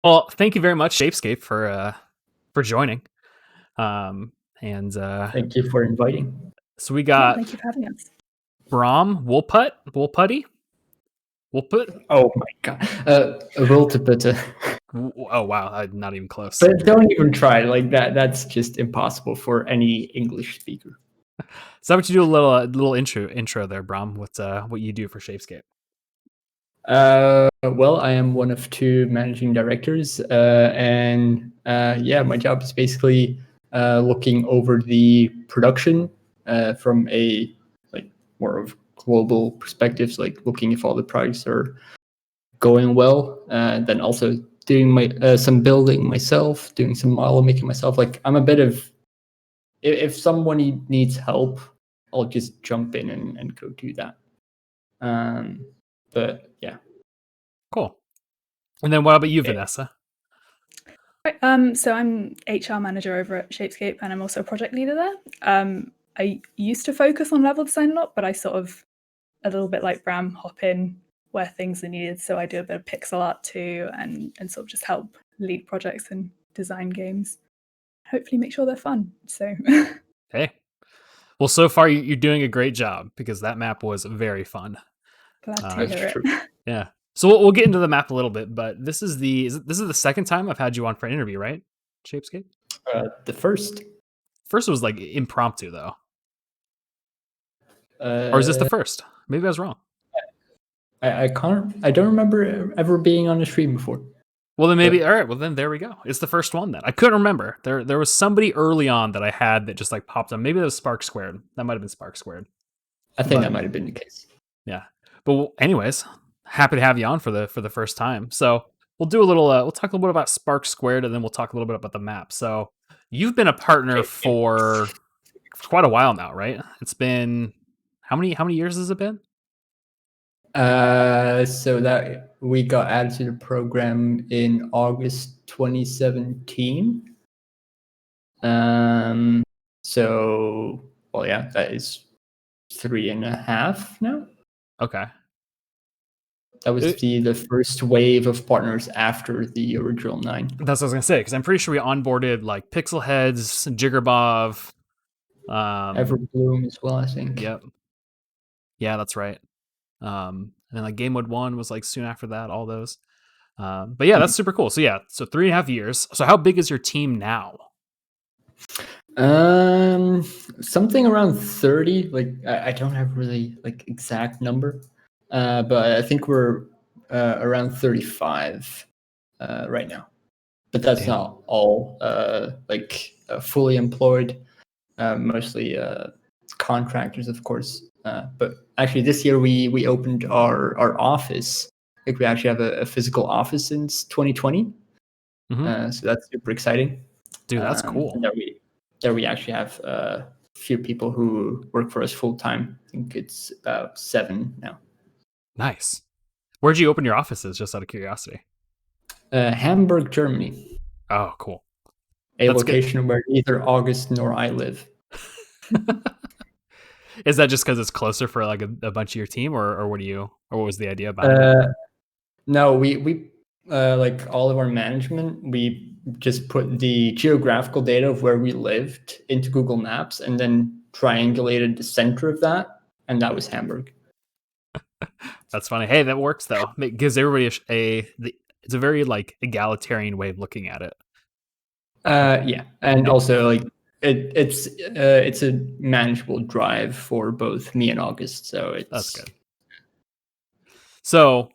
Well, thank you very much, Shapescape, for joining. And Thank you for inviting. so we got Thank you for having us. Brom Woolputty. Oh my god. Multiple. Oh wow, I'm not even close. But don't even try like that. That's just impossible for any English speaker. So how about you do a little intro there, Brom? What you do for Shapescape? Well, I am one of two managing directors, and my job is basically looking over the production from a like more of global perspectives, like looking if all the projects are going well, and then also doing my some building myself, doing some model making myself. Like I'm a bit of if someone needs help, I'll just jump in and go do that. But yeah. Cool. And then what about you, Vanessa? Right, so I'm HR manager over at Shapescape, and I'm also a project leader there. I used to focus on level design a lot, but I sort of, a little bit like Bram, hop in where things are needed. So I do a bit of pixel art too, and sort of just help lead projects and design games. Hopefully make sure they're fun. So Hey. Well, so far you're doing a great job because that map was very fun. glad to hear it. Yeah. So we'll get into the map a little bit, but this is the second time I've had you on for an interview, right? Shapescape? The first. First was like impromptu though. Or is this the first? Maybe I was wrong. I don't remember ever being on a stream before. Well, then maybe all right. Well, then there we go. It's the first one then. I couldn't remember. There was somebody early on that I had that just like popped on. Maybe that was Spark Squared. That might have been Spark Squared. I think that might have been the case. Yeah. But anyways, happy to have you on for the first time. So we'll do a little. We'll talk a little bit about Spark Squared, and then we'll talk a little bit about the map. So you've been a partner for quite a while now, right? It's been how many years has it been? So that we got added to the program in August 2017. So well, yeah, that is 3.5 now. Okay. That was the first wave of partners after the original 9. That's what I was gonna say, because I'm pretty sure we onboarded like Pixel Heads, Jiggerbov, Everbloom as well, I think. Yep. Yeah, that's right. And then like Game Mode 1 was like soon after that, all those. But yeah, that's super cool. So yeah, so 3.5 years. So how big is your team now? Something around 30. Like I don't have really like exact number, but I think we're around 35 right now. But that's not all fully employed. Mostly contractors, of course. But actually, this year we opened our office. Like we actually have a physical office since 2020. So that's super exciting. Dude, that's cool. And there we actually have a few people who work for us full time. I think it's about 7 now. Nice. Where'd you open your offices, just out of curiosity? Hamburg, Germany. Oh, cool. That's location where neither August nor I live. Is that just because it's closer for like a bunch of your team, or what was the idea about it? No, we like all of our management, we just put the geographical data of where we lived into Google Maps and then triangulated the center of that, and that was Hamburg. That's funny. Hey, that works though. It gives everybody it's a very like egalitarian way of looking at it. Yeah, and also like it's a manageable drive for both me and August, so that's good. So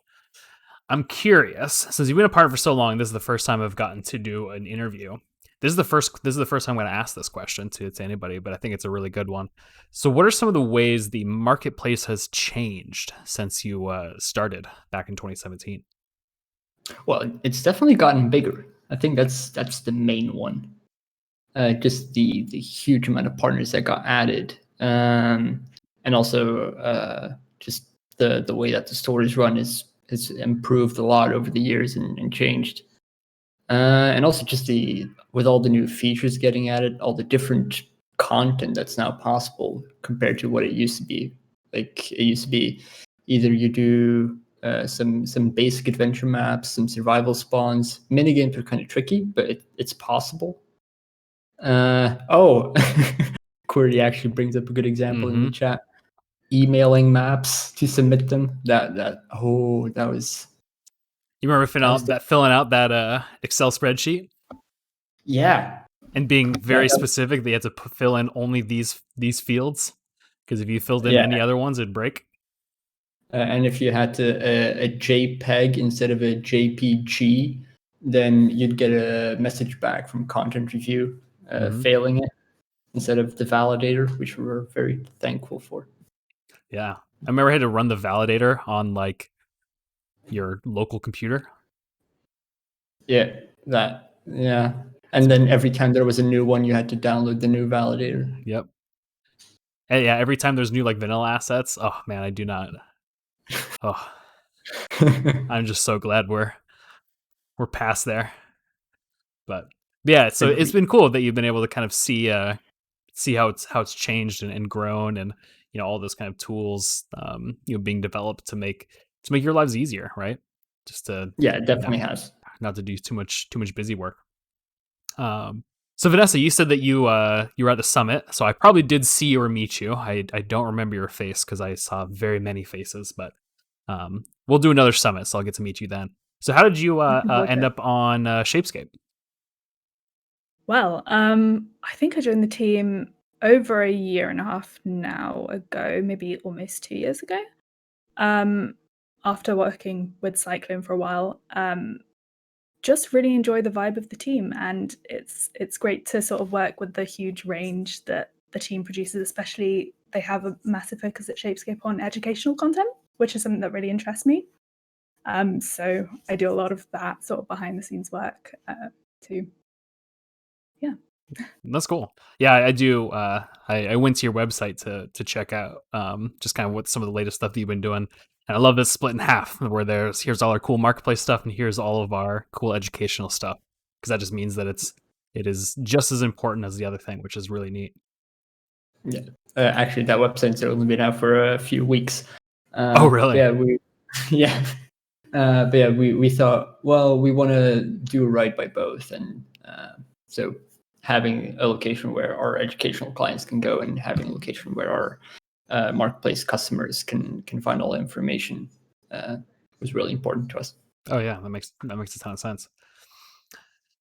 I'm curious, since you've been a partner for so long, this is the first time I've gotten to do an interview. This is the first time I'm going to ask this question to anybody, but I think it's a really good one. So what are some of the ways the marketplace has changed since you started back in 2017? Well, it's definitely gotten bigger. I think that's the main one. Just the huge amount of partners that got added, and also just the way that the store is run has improved a lot over the years and changed. And also just with all the new features getting added, all the different content that's now possible compared to what it used to be. Like it used to be either you do some basic adventure maps, some survival spawns. Minigames are kind of tricky, but it's possible. Cordy actually brings up a good example in the chat. Emailing maps to submit them. That was. You remember filling out that Excel spreadsheet? Yeah. And being very specific that you had to fill in only these fields, because if you filled in any other ones, it'd break. And if you had to a JPEG instead of a JPG, then you'd get a message back from content review failing it instead of the validator, which we were very thankful for. Yeah. I remember I had to run the validator on like your local computer. Yeah. And then every time there was a new one, you had to download the new validator. Yep. And yeah, every time there's new like vanilla assets, oh man, I do not. Oh, I'm just so glad we're past there. But yeah, so it's been cool that you've been able to kind of see how it's changed and grown, and all those kind of tools being developed to make your lives easier, right? Just to it definitely has not to do too much busy work. So Vanessa, you said that you were at the summit, so I probably did see or meet you. I don't remember your face because I saw very many faces, but we'll do another summit, so I'll get to meet you then. So how did you end up on Shapescape? Well, I think I joined the team over a year and a half now ago, maybe almost 2 years ago. After working with Cyclone for a while, just really enjoy the vibe of the team, and it's great to sort of work with the huge range that the team produces. Especially, they have a massive focus at Shapescape on educational content, which is something that really interests me. So I do a lot of that sort of behind the scenes work too. Yeah, that's cool. Yeah, I do. I went to your website to check out just kind of what some of the latest stuff that you've been doing. And I love this split in half, where here's all our cool marketplace stuff, and here's all of our cool educational stuff, because that just means that it is just as important as the other thing, which is really neat. Yeah, actually, that website's only been out for a few weeks. Oh, really? Yeah, we thought, well, we want to do right by both, and so having a location where our educational clients can go and having a location where our marketplace customers can find all the information was really important to us. Oh yeah, that makes a ton of sense.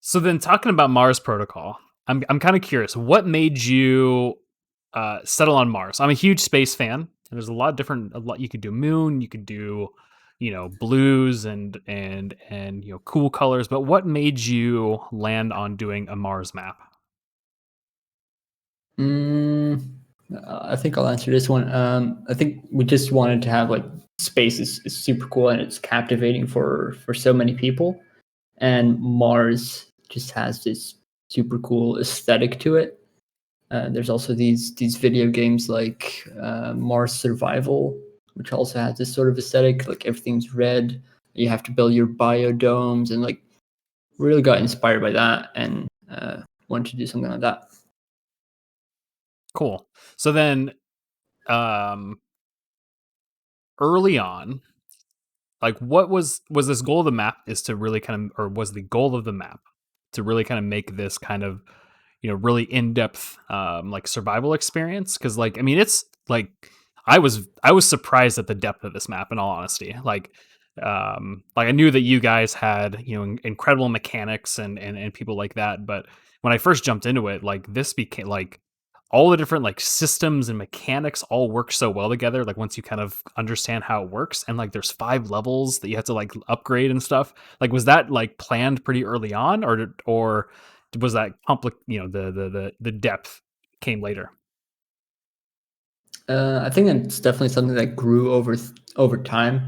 So then, talking about Mars Protocol, I'm kind of curious, what made you settle on Mars? I'm a huge space fan, and there's a lot you could do moon, you could do blues and cool colors, but what made you land on doing a Mars map? I think I'll answer this one. I think we just wanted to have space is super cool and it's captivating for so many people, and Mars just has this super cool aesthetic to it. There's also these video games like Mars Survival, which also has this sort of aesthetic, like everything's red. You have to build your biodomes, and really got inspired by that and wanted to do something like that. Cool. So then, early on, what was this goal of the map is to really kind of, or was the goal of the map to really kind of make this kind of, really in-depth, survival experience? Because it's I was surprised at the depth of this map, in all honesty. I knew that you guys had, incredible mechanics and people like that. But when I first jumped into it, this became all the different systems and mechanics all work so well together. Once you kind of understand how it works, and there's 5 levels that you have to upgrade and stuff. Was that planned pretty early on, or was that the depth came later? I think it's definitely something that grew over time.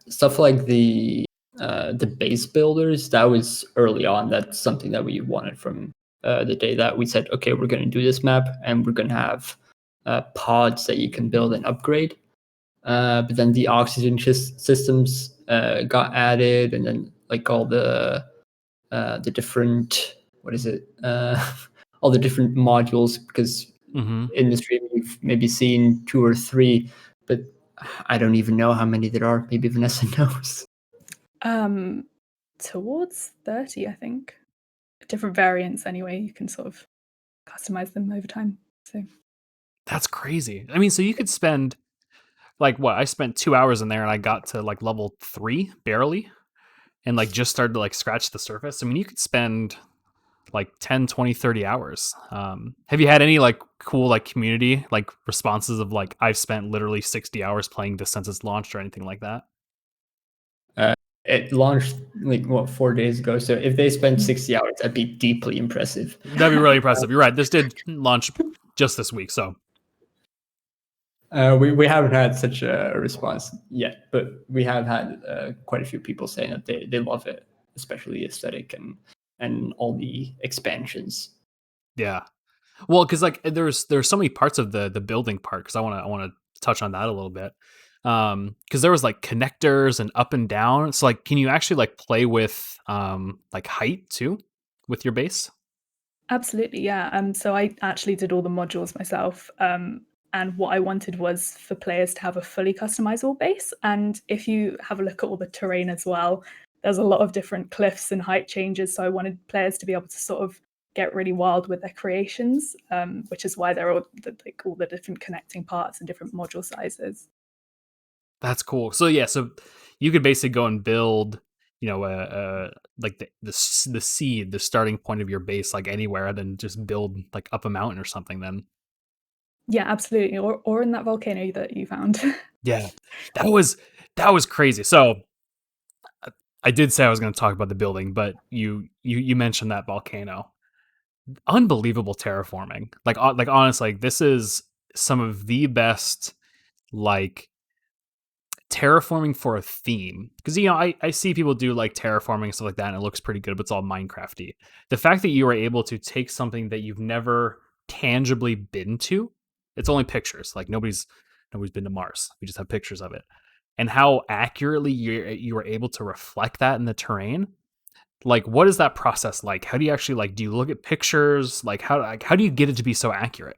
Stuff like the base builders, that was early on. That's something that we wanted from the day that we said, okay, we're going to do this map, and we're going to have pods that you can build and upgrade. But then the oxygen systems got added, and then all the different, what is it? All the different modules, because in the stream you've maybe seen 2 or 3, but I don't even know how many there are. Maybe Vanessa knows. Towards 30, I think. Different variants anyway. You can sort of customize them over time. So That's crazy. I mean, so you could spend like what? I spent 2 hours in there and I got to like level 3 barely and like just started to like scratch the surface. I mean, you could spend like 10, 20, 30 hours. Have you had any like cool like community like responses of like I've spent literally 60 hours playing this since it's launched or anything like that? It launched like 4 days ago. So if they spent 60 hours, that'd be deeply impressive. That'd be really impressive. You're right. This did launch just this week, so We haven't had such a response yet, but we have had quite a few people saying that they love it, especially the aesthetic and all the expansions. yeah. Well, because like there's so many parts of the building part because I want to touch on that a little bit. Because there was like connectors and up and down. So like, can you actually like play with like height too with your base? absolutely, yeah. So I actually did all the modules myself. And what I wanted was for players to have a fully customizable base. And if you have a look at all the terrain as well, there's a lot of different cliffs and height changes. So I wanted players to be able to sort of get really wild with their creations, which is why they're all the different connecting parts and different module sizes. That's cool. So yeah, so you could basically go and build, you know, like the seed, the starting point of your base, like anywhere, and then just build like up a mountain or something. Then Yeah, absolutely. Or in that volcano that you found. yeah, that was crazy. So I did say I was going to talk about the building, but you mentioned that volcano. Unbelievable terraforming. Like honestly, like, this is some of the best like terraforming for a theme because you know I see people do like terraforming and stuff like that and it looks pretty good but it's all Minecrafty. The fact that you were able to take something that you've never tangibly been to, it's only pictures, like nobody's been to Mars, we just have pictures of it, and how accurately you were able to reflect that in the terrain. Like what is that process like? How do you actually like do you look at pictures, like how do you get it to be so accurate?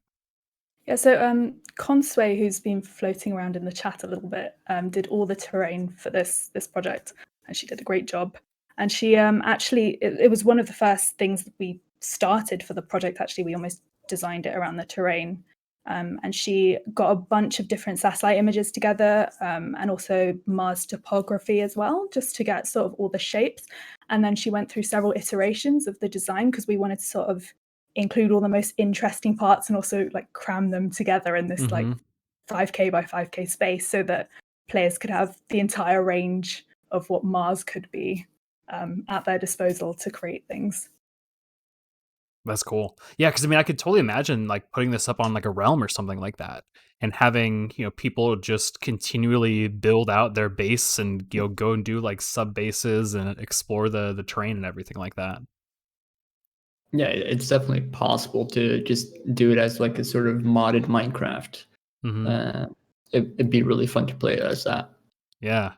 Yeah, so Consway, who's been floating around in the chat a little bit, did all the terrain for this project, and she did a great job. And she actually, it was one of the first things that we started for the project. Actually, we almost designed it around the terrain. And she got a bunch of different satellite images together, and also Mars topography as well, just to get sort of all the shapes. And then she went through several iterations of the design because we wanted to sort of include all the most interesting parts and also like cram them together in this like 5K by 5K space so that players could have the entire range of what Mars could be at their disposal to create things. That's cool. Yeah, because I mean, I could totally imagine like putting this up on like a realm or something like that, and having you know people just continually build out their base and you know go and do like sub bases and explore the terrain and everything like that. Yeah, it's definitely possible to just do it as like a sort of modded Minecraft. Mm-hmm. It'd be really fun to play as that. Yeah.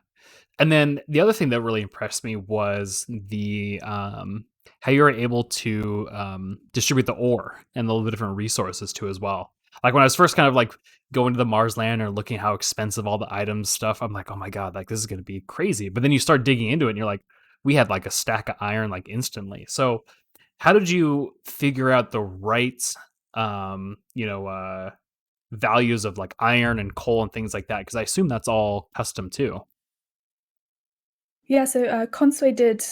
And then the other thing that really impressed me was the how you were able to distribute the ore and the different resources too as well. Like when I was first kind of like going to the Mars land or looking at how expensive all the items stuff, I'm like, oh my god, like this is gonna be crazy. But then you start digging into it and you're like, we had like a stack of iron like instantly. So how did you figure out the right you know values of like iron and coal and things like that? Because I assume that's all custom too. Yeah, so Consway did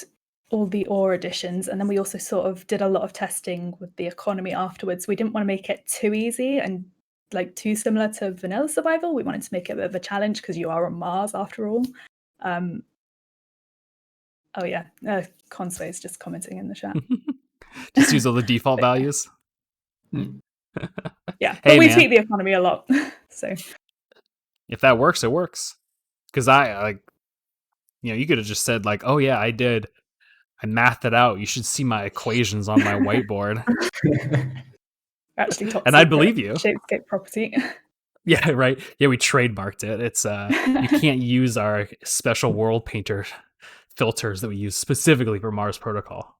all the ore additions, and then we also sort of did a lot of testing with the economy afterwards. We didn't want to make it too easy and like too similar to vanilla survival. We wanted to make it a bit of a challenge because you are on Mars after all. Um, oh yeah, Consway is just commenting in the chat. Just use all the default values. Yeah, but Hey, we man. tweak the economy a lot. So If that works, it works. Because I like, you know, you could have just said like, "Oh yeah, I did. I mathed it out. You should see my equations on my whiteboard," actually, top and I'd secret believe you. Shapescape property. Yeah, right. Yeah, we trademarked it. It's you can't use our special world painter filters that we use specifically for Mars Protocol.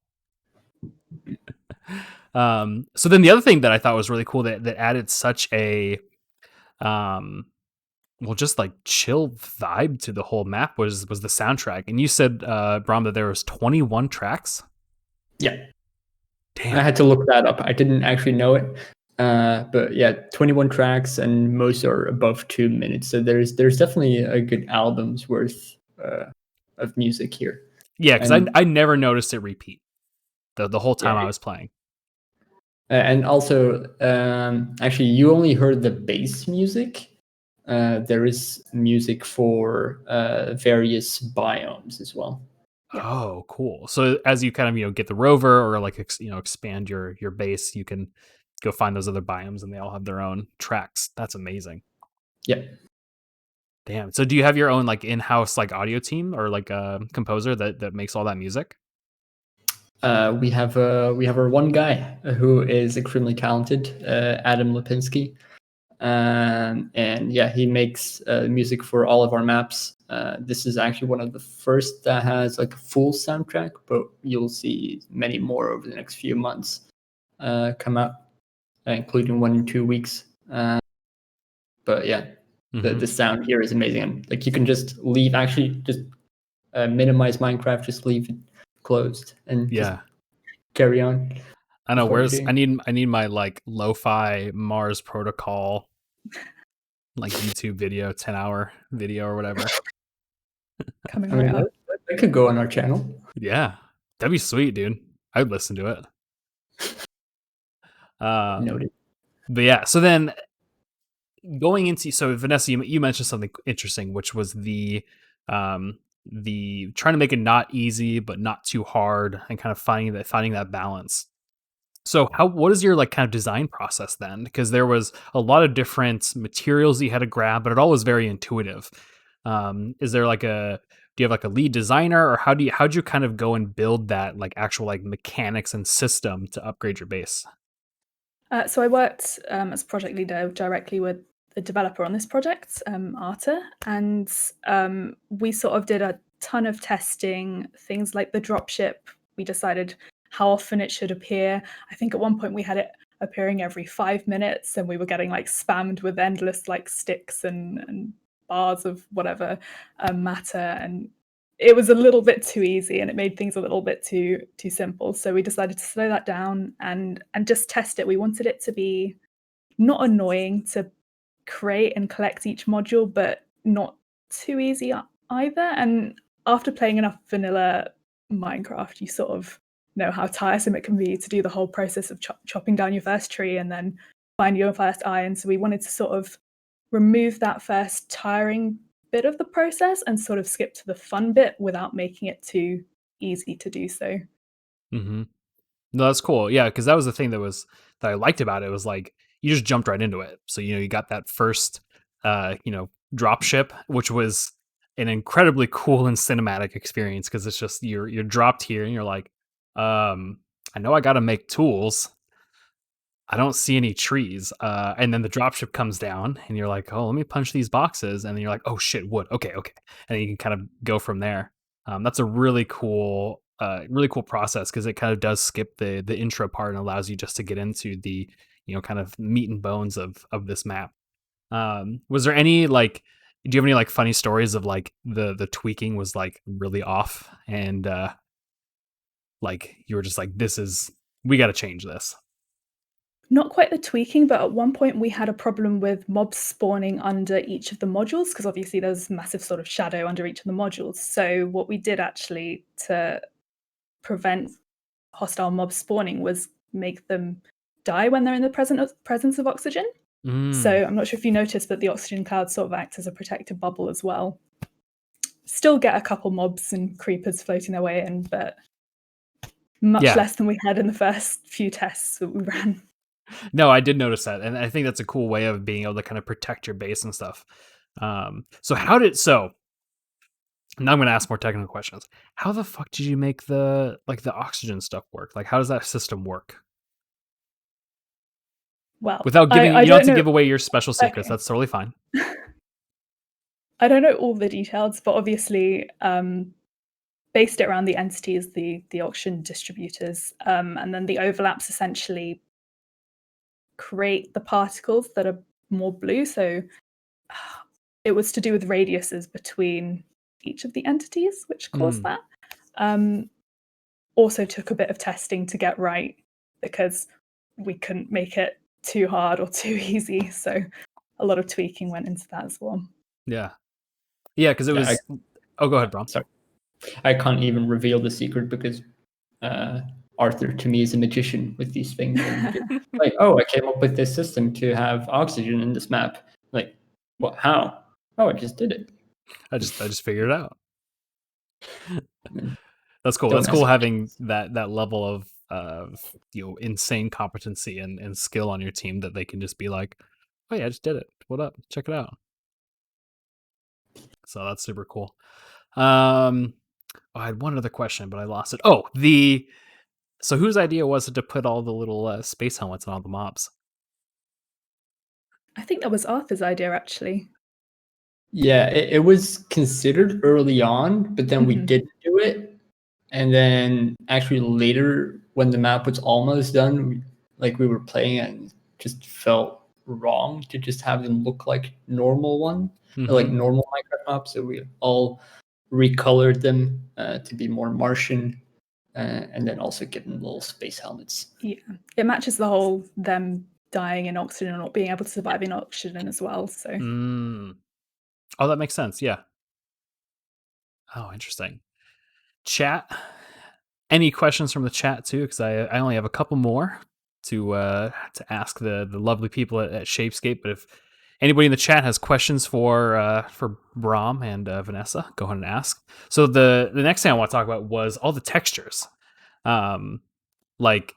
So then the other thing that I thought was really cool that added such a well, just like chill vibe to the whole map was the soundtrack. And you said, Brom, that there was 21 tracks. Yeah, Damn. I had to look that up. I didn't actually know it. But yeah, 21 tracks, and most are above 2 minutes. So there's definitely a good album's worth of music here. Yeah, because And I never noticed it repeat the whole time yeah, I was playing. and also, actually, you only heard the bass music. There is music for various biomes as well. Yeah. Oh, cool. So as you kind of get the rover or like expand your base, you can go find those other biomes, and they all have their own tracks. That's amazing. Yeah. Damn. So do you have your own like in-house like audio team or like a composer that makes all that music? We have our one guy who is extremely talented, Adam Lipinski, and yeah, he makes music for all of our maps. This is actually one of the first that has like a full soundtrack, but you'll see many more over the next few months come out, including one in 2 weeks. But yeah, the sound here is amazing. And, like, you can just leave, actually just minimize Minecraft, just leave it closed, and just Yeah. carry on. I know. with what you're Where's doing. I need my like lo-fi Mars Protocol like YouTube video, 10-hour video or whatever. Coming I mean, right up. that could go on our channel. Yeah. That'd be sweet, dude. I'd listen to it. Noted. But yeah, so then going into, so Vanessa, you mentioned something interesting, which was the trying to make it not easy but not too hard, and kind of finding that balance. So what is your like kind of design process then? Because there was a lot of different materials that you had to grab, but it all was very intuitive. Is there like do you have like a lead designer, or how'd you kind of go and build that like actual like mechanics and system to upgrade your base? So I worked as project leader directly with the developer on this project, Arta, and we sort of did a ton of testing, things like the dropship. We decided how often it should appear. I think at one point we had it appearing every 5 minutes, and we were getting like spammed with endless like sticks and bars of whatever matter, and it was a little bit too easy, and it made things a little bit too simple. So we decided to slow that down and just test it. We wanted it to be not annoying to create and collect each module, but not too easy either. And after playing enough vanilla Minecraft, you sort of know how tiresome it can be to do the whole process of chopping down your first tree and then find your first iron. So we wanted to sort of remove that first tiring bit of the process and sort of skip to the fun bit without making it too easy to do so. Mm-hmm. No, that's cool. Yeah, because that was the thing that I liked about it, was like you just jumped right into it. So you got that first drop ship, which was an incredibly cool and cinematic experience, because it's just you're dropped here and you're like, I know I got to make tools. I don't see any trees. And then the dropship comes down and you're like, oh, let me punch these boxes. And then you're like, oh shit, wood. Okay, okay. And you can kind of go from there. That's a really cool process, because it kind of does skip the intro part and allows you just to get into the, kind of meat and bones of this map. Was there any like, do you have any like funny stories of like the tweaking was like really off, and like you were just like, we got to change this? Not quite the tweaking, but at one point we had a problem with mobs spawning under each of the modules, because obviously there's massive sort of shadow under each of the modules. So what we did actually to prevent hostile mobs spawning was make them die when they're in the presence of oxygen. So I'm not sure if you noticed, but the oxygen cloud sort of acts as a protective bubble as well. Still get a couple mobs and creepers floating their way in, but much Yeah. less than we had in the first few tests that we ran. No, I did notice that, and I think that's a cool way of being able to kind of protect your base and stuff. So now I'm going to ask more technical questions. How the fuck did you make the oxygen stuff work? Like, how does that system work? Well, Without giving, I you don't have don't to know. give away your special secrets. Okay. That's totally fine. I don't know all the details, but obviously based it around the entities, the auction distributors, and then the overlaps essentially create the particles that are more blue. So it was to do with radiuses between each of the entities, which caused that. Also took a bit of testing to get right because we couldn't make it too hard or too easy. So a lot of tweaking went into that as well. Yeah, because it was. Oh, go ahead, Brom. Sorry, I can't even reveal the secret because Arthur to me is a magician with these things. Like, oh, I came up with this system to have oxygen in this map. Like, what? How? Oh, I just did it. I just figured it out. That's cool. Don't That's mess cool with having that level of insane competency and skill on your team that they can just be like, oh yeah, I just did it. What up? Check it out. So that's super cool. I had one other question, but I lost it. Oh, so whose idea was it to put all the little space helmets on all the mobs? I think that was Arthur's idea, actually. Yeah, it was considered early on, but then we didn't do it. And then actually later, when the map was almost done, we were playing it and just felt wrong to just have them look like normal like normal Minecraft maps. So we all recolored them to be more Martian. And then also give them little space helmets. Yeah, it matches the whole them dying in oxygen or not being able to survive in oxygen as well. So, oh, that makes sense. Yeah. Oh, interesting. Chat. Any questions from the chat too? Because I only have a couple more to ask the lovely people at Shapescape. But if anybody in the chat has questions for Brom and Vanessa, go ahead and ask. So the next thing I want to talk about was all the textures. Like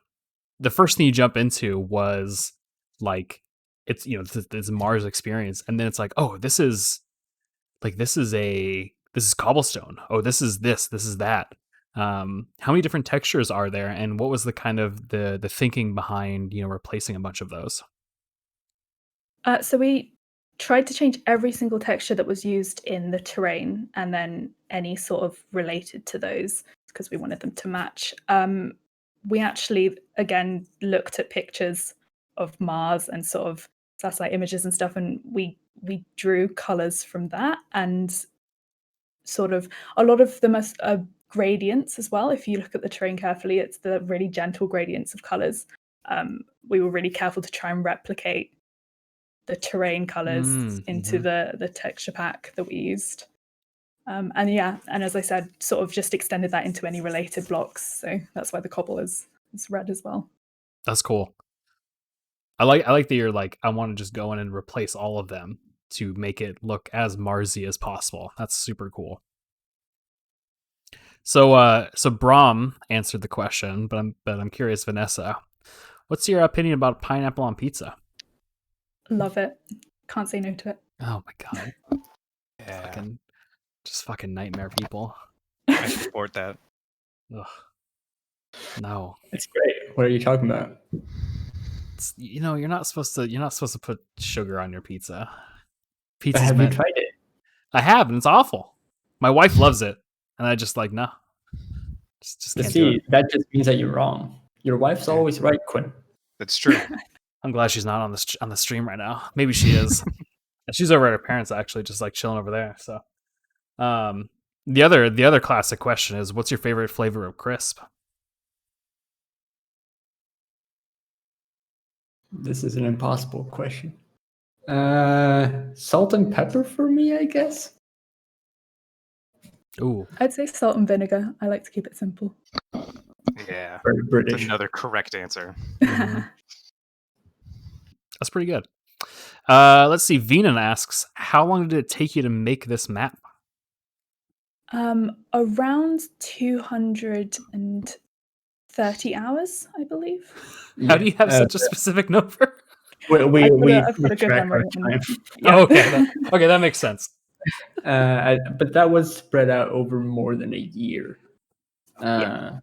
the first thing you jump into was like it's it's Mars experience, and then it's like, oh, this is cobblestone. Oh, this is that. How many different textures are there, and what was the kind of the thinking behind replacing a bunch of those? So we tried to change every single texture that was used in the terrain, and then any sort of related to those because we wanted them to match. We actually again looked at pictures of Mars and sort of satellite images and stuff, and we drew colors from that, and sort of a lot of them are gradients as well. If you look at the terrain carefully, it's the really gentle gradients of colors. We were really careful to try and replicate the terrain colors into the texture pack that we used. And as I said, sort of just extended that into any related blocks. So that's why the cobble is red as well. That's cool. I like that you're like, I want to just go in and replace all of them to make it look as Marsy as possible. That's super cool. So Brom answered the question, but I'm curious, Vanessa, what's your opinion about pineapple on pizza? Love it. Can't say no to it. Oh my god. Yeah. Fucking nightmare people. I support that. Ugh. No. It's great. What are you talking about? You're not supposed to put sugar on your pizza. But have you tried it? I have, and it's awful. My wife loves it, and I just no. Just can't do it. That just means that you're wrong. Your wife's always right, Quinn. That's true. I'm glad she's not on the stream right now. Maybe she is. She's over at her parents' actually, just chilling over there. So, the other classic question is, what's your favorite flavor of crisp? This is an impossible question. Salt and pepper for me, I guess. Ooh, I'd say salt and vinegar. I like to keep it simple. Yeah. Very British. That's another correct answer. That's pretty good. Let's see. Venan asks, how long did it take you to make this map? Around 230 hours, I believe. How do you have such a specific number? We I've got a good track our memory. time. Yeah. Oh, okay. Okay, that makes sense. But that was spread out over more than a year. So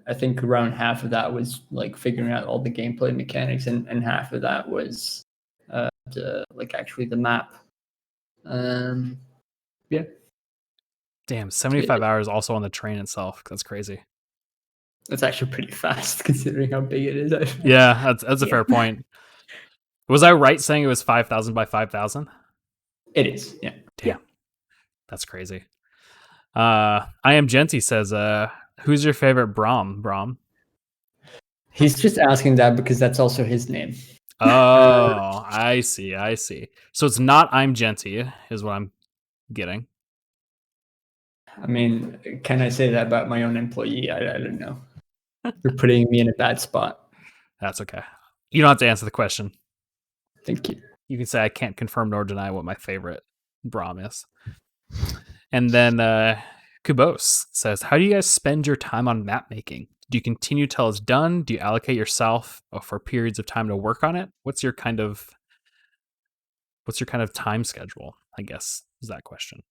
I think around half of that was figuring out all the gameplay mechanics, and half of that was actually the map. Yeah. Damn, 75 hours also on the train itself. That's crazy. That's actually pretty fast considering how big it is. Yeah, that's a fair point. Was I right saying it was 5,000 by 5,000? It is, yeah. Damn, that's crazy. I am Genty says, who's your favorite Braum? Braum. He's just asking that because that's also his name. Oh, I see. I see. So it's not I'm Genty, is what I'm getting. I mean, can I say that about my own employee? I don't know. You're putting me in a bad spot. That's okay. You don't have to answer the question. Thank you. You can say I can't confirm nor deny what my favorite Braum is. And then Kubos says, how do you guys spend your time on map making? Do you continue till it's done? Do you allocate yourself for periods of time to work on it? What's your kind of time schedule, I guess, is that question.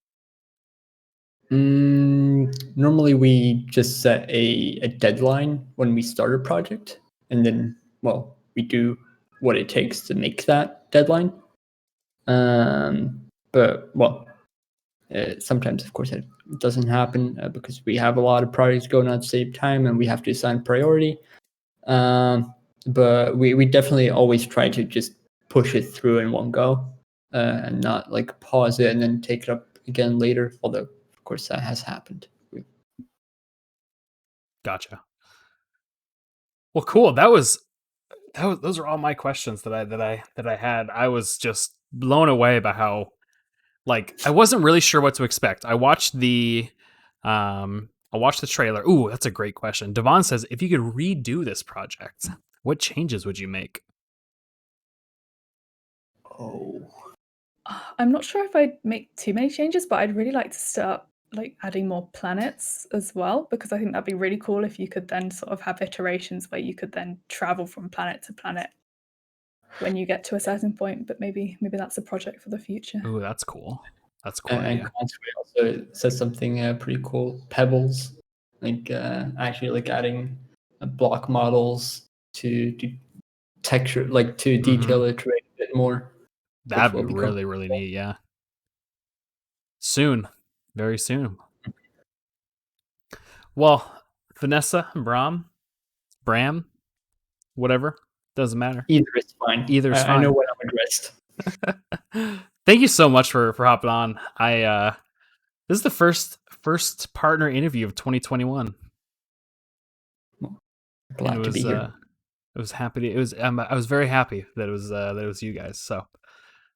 Normally we just set a deadline when we start a project, and then, well, we do what it takes to make that deadline. But, well, sometimes, of course, it doesn't happen because we have a lot of projects going on at the same time and we have to assign priority. But we definitely always try to just push it through in one go and not like pause it and then take it up again later. Although, of course, that has happened. Gotcha. Well, cool. Those are all my questions that I had. I was just blown away by how, like, I wasn't really sure what to expect. I watched the trailer. Ooh, that's a great question. Devon says, if you could redo this project, what changes would you make? Oh. I'm not sure if I'd make too many changes, but I'd really like to start like adding more planets as well, because I think that'd be really cool if you could then sort of have iterations where you could then travel from planet to planet when you get to a certain point. But maybe that's a project for the future. Ooh, that's cool. That's a cool. And idea. Consway also says something pretty cool. Pebbles, like actually like adding block models to texture, like to detail it a bit more. That'd be really, really neat. Yeah. Soon, very soon. Well, Vanessa, Bram, whatever, doesn't matter. Either is fine. Either's fine. I know when I'm addressed. Thank you so much for hopping on. This is the first partner interview of 2021. Glad to be here. I was happy. I was very happy that it was you guys. So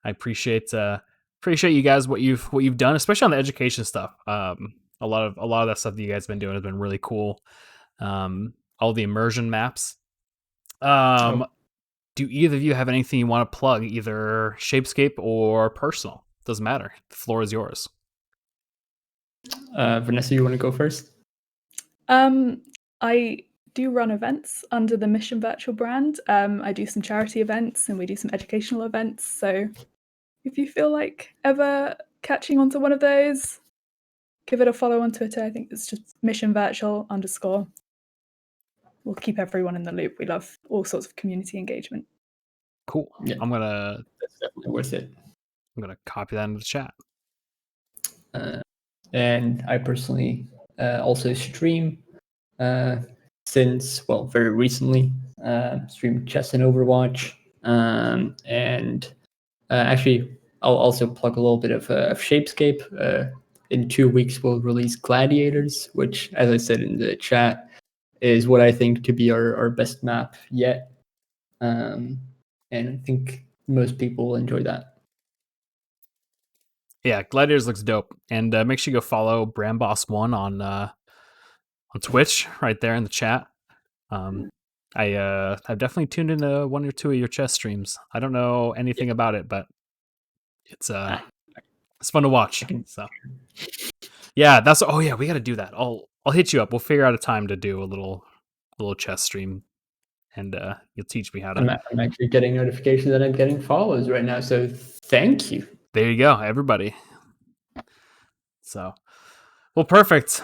I appreciate you guys what you've done, especially on the education stuff. A lot of that stuff that you guys have been doing has been really cool. All the immersion maps. Do either of you have anything you want to plug, either Shapescape or personal? Doesn't matter. The floor is yours. Vanessa, you want to go first? I do run events under the Mission Virtual brand. I do some charity events and we do some educational events. So if you feel like ever catching onto one of those, give it a follow on Twitter. I think it's just Mission Virtual _. We'll keep everyone in the loop. We love all sorts of community engagement. Cool. Yeah, that's definitely worth it. I'm gonna copy that into the chat. And I personally also stream since, well, very recently. Stream chess and Overwatch. And actually, I'll also plug a little bit of Shapescape. In 2 weeks, we'll release Gladiators, which, as I said in the chat, is what I think to be our best map yet. And I think most people will enjoy that. Yeah, Gladiators looks dope, and make sure you go follow Bramboss1 on Twitch right there in the chat. I've definitely tuned into 1 or 2 of your chess streams. I don't know anything about it, but it's fun to watch. So yeah, we got to do that. I'll hit you up. We'll figure out a time to do a little chess stream, and you'll teach me how to. I'm actually getting notifications that I'm getting follows right now, so thank you. There you go, everybody. So, well, perfect.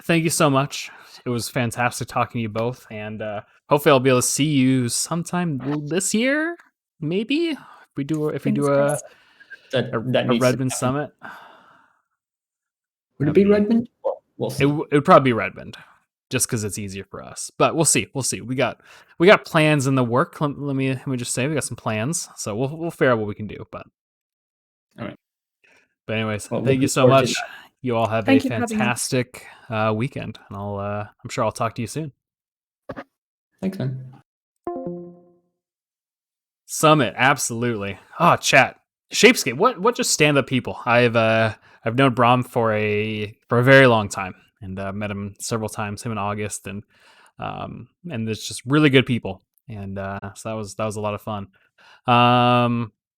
Thank you so much. It was fantastic talking to you both, and hopefully I'll be able to see you sometime this year, maybe if we do a Redmond summit. Would it be Redmond? We'll see. It would probably be Redmond. just because it's easier for us. But we'll see. We'll see. We got plans in the work. Let me just say we got some plans. So we'll figure out what we can do. But All right. But anyways, Well, thank you looking so forward to much. You all have Thank a you for having me. fantastic weekend, and I'm sure I'll talk to you soon. Thanks, man. Summit, absolutely. Oh, chat. Shapescape. What just stand up people? I've known Brahm for a very long time, and met him several times. Him in August, and it's just really good people, and so that was a lot of fun.